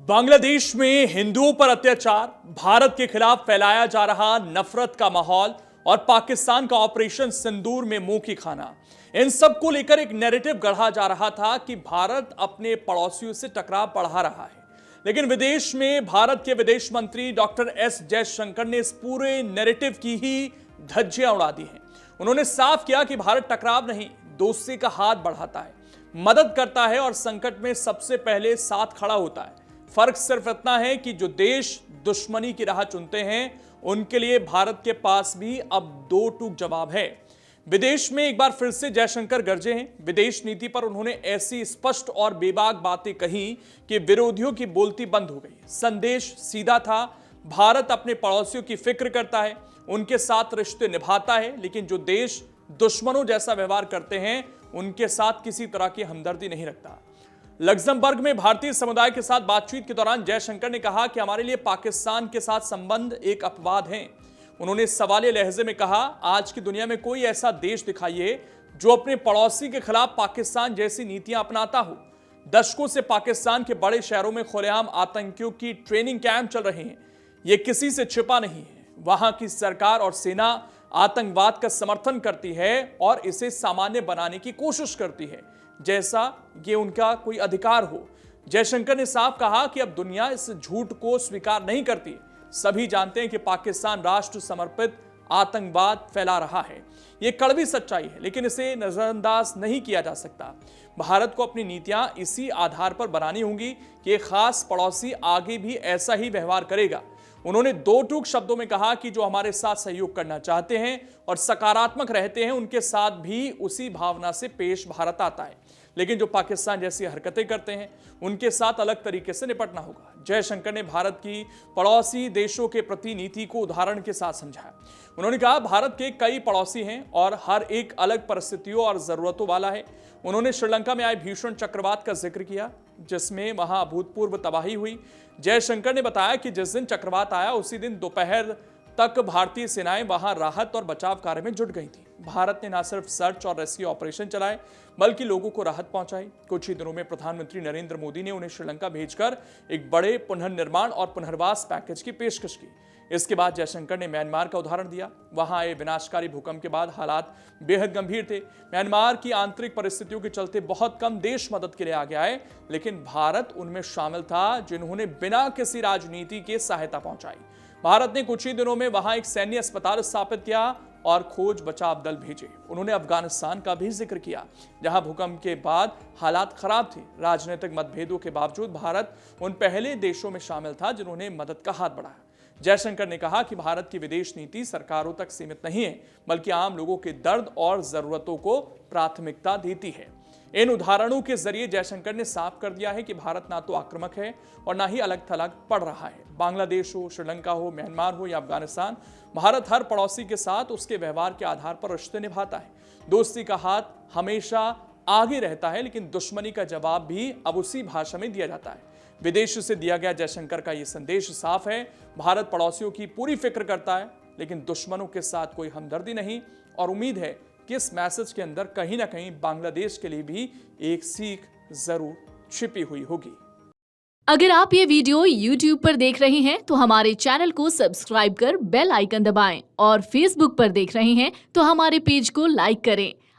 बांग्लादेश में हिंदुओं पर अत्याचार, भारत के खिलाफ फैलाया जा रहा नफरत का माहौल और पाकिस्तान का ऑपरेशन सिंदूर में मुंह की खाना, इन सब को लेकर एक नैरेटिव गढ़ा जा रहा था कि भारत अपने पड़ोसियों से टकराव बढ़ा रहा है। लेकिन विदेश में भारत के विदेश मंत्री डॉक्टर एस जयशंकर ने इस पूरे नैरेटिव की ही धज्जियां उड़ा दी हैं। उन्होंने साफ किया कि भारत टकराव नहीं, दोस्ती का हाथ बढ़ाता है, मदद करता है और संकट में सबसे पहले साथ खड़ा होता है। फर्क सिर्फ इतना है कि जो देश दुश्मनी की राह चुनते हैं, उनके लिए भारत के पास भी अब दो टूक जवाब है। विदेश में एक बार फिर से जयशंकर गरजे हैं। विदेश नीति पर उन्होंने ऐसी स्पष्ट और बेबाक बातें कही कि विरोधियों की बोलती बंद हो गई। संदेश सीधा था, भारत अपने पड़ोसियों की फिक्र करता है, उनके साथ रिश्ते निभाता है, लेकिन जो देश दुश्मनों जैसा व्यवहार करते हैं, उनके साथ किसी तरह की हमदर्दी नहीं रखता। लग्जमबर्ग में भारतीय समुदाय के साथ बातचीत के दौरान जयशंकर ने कहा कि हमारे लिए पाकिस्तान के साथ संबंध एक अपवाद हैं। उन्होंने सवालिया लहजे में कहा, आज की दुनिया में कोई ऐसा देश दिखाइए जो अपने पड़ोसी के खिलाफ पाकिस्तान जैसी नीतियां अपनाता हो। दशकों से पाकिस्तान के बड़े शहरों में खुलेआम आतंकियों की ट्रेनिंग कैंप चल रहे हैं। यह किसी से छिपा नहीं है। वहां की सरकार और सेना आतंकवाद का समर्थन करती है और इसे सामान्य बनाने की कोशिश करती है, जैसा ये उनका कोई अधिकार हो। जयशंकर ने साफ कहा कि अब दुनिया इस झूठ को स्वीकार नहीं करती। सभी जानते हैं कि पाकिस्तान राष्ट्र समर्पित आतंकवाद फैला रहा है। यह कड़वी सच्चाई है, लेकिन इसे नजरअंदाज नहीं किया जा सकता। भारत को अपनी नीतियां इसी आधार पर बनानी होंगी कि एक खास पड़ोसी आगे भी ऐसा ही व्यवहार करेगा। उन्होंने दो टूक शब्दों में कहा कि जो हमारे साथ सहयोग करना चाहते हैं और सकारात्मक रहते हैं, उनके साथ भी उसी भावना से पेश भारत आता है, लेकिन जो पाकिस्तान जैसी हरकतें करते हैं, उनके साथ अलग तरीके से निपटना होगा। जयशंकर ने भारत की पड़ोसी देशों के प्रति नीति को उदाहरण के साथ समझाया। उन्होंने कहा, भारत के कई पड़ोसी हैं और हर एक अलग परिस्थितियों और जरूरतों वाला है। उन्होंने श्रीलंका में आए भीषण चक्रवात का जिक्र किया, जिसमें वहां अभूतपूर्व तबाही हुई। जयशंकर ने बताया कि जिस दिन चक्रवात आया, उसी दिन दोपहर तक भारतीय सेनाएं वहां राहत और बचाव कार्य में जुट गई थी। भारत ने न सिर्फ सर्च और रेस्क्यू ऑपरेशन चलाए, बल्कि लोगों को राहत पहुंचाई। कुछ ही दिनों में प्रधानमंत्री नरेंद्र मोदी ने उन्हें श्रीलंका भेजकर एक बड़े पुनर्निर्माण और पुनर्वास पैकेज की पेशकश की। इसके बाद जयशंकर ने म्यांमार का उदाहरण दिया। वहां आए विनाशकारी भूकंप के बाद हालात बेहद गंभीर थे। म्यांमार की आंतरिक परिस्थितियों के चलते बहुत कम देश मदद के लिए आगे आए, लेकिन भारत उनमें शामिल था जिन्होंने बिना किसी राजनीति के सहायता पहुंचाई। भारत ने कुछ ही दिनों में वहां एक सैन्य अस्पताल स्थापित किया और खोज बचाव दल भेजे। उन्होंने अफगानिस्तान का भी जिक्र किया, जहां भूकंप के बाद हालात खराब थे। राजनीतिक मतभेदों के बावजूद भारत उन पहले देशों में शामिल था जिन्होंने मदद का हाथ बढ़ाया। जयशंकर ने कहा कि भारत की विदेश नीति सरकारों तक सीमित नहीं है, बल्कि आम लोगों के दर्द और जरूरतों को प्राथमिकता देती है। इन उदाहरणों के जरिए जयशंकर ने साफ कर दिया है कि भारत ना तो आक्रामक है और ना ही अलग थलग पड़ रहा है। बांग्लादेश हो, श्रीलंका हो, म्यांमार हो या अफगानिस्तान, भारत हर पड़ोसी के साथ उसके व्यवहार के आधार पर रिश्ते निभाता है। दोस्ती का हाथ हमेशा आगे रहता है, लेकिन दुश्मनी का जवाब भी अब उसी भाषा में दिया जाता है। विदेश से दिया गया जयशंकर का यह संदेश साफ है, भारत पड़ोसियों की पूरी फिक्र करता है, लेकिन दुश्मनों के साथ कोई हमदर्दी नहीं। और उम्मीद है कि इस मैसेज के अंदर कहीं ना कहीं बांग्लादेश के लिए भी एक सीख जरूर छिपी हुई होगी। अगर आप ये वीडियो YouTube पर देख रहे हैं तो हमारे चैनल को सब्सक्राइब कर बेल आइकन दबाएं और Facebook पर देख रहे हैं तो हमारे पेज को लाइक करें।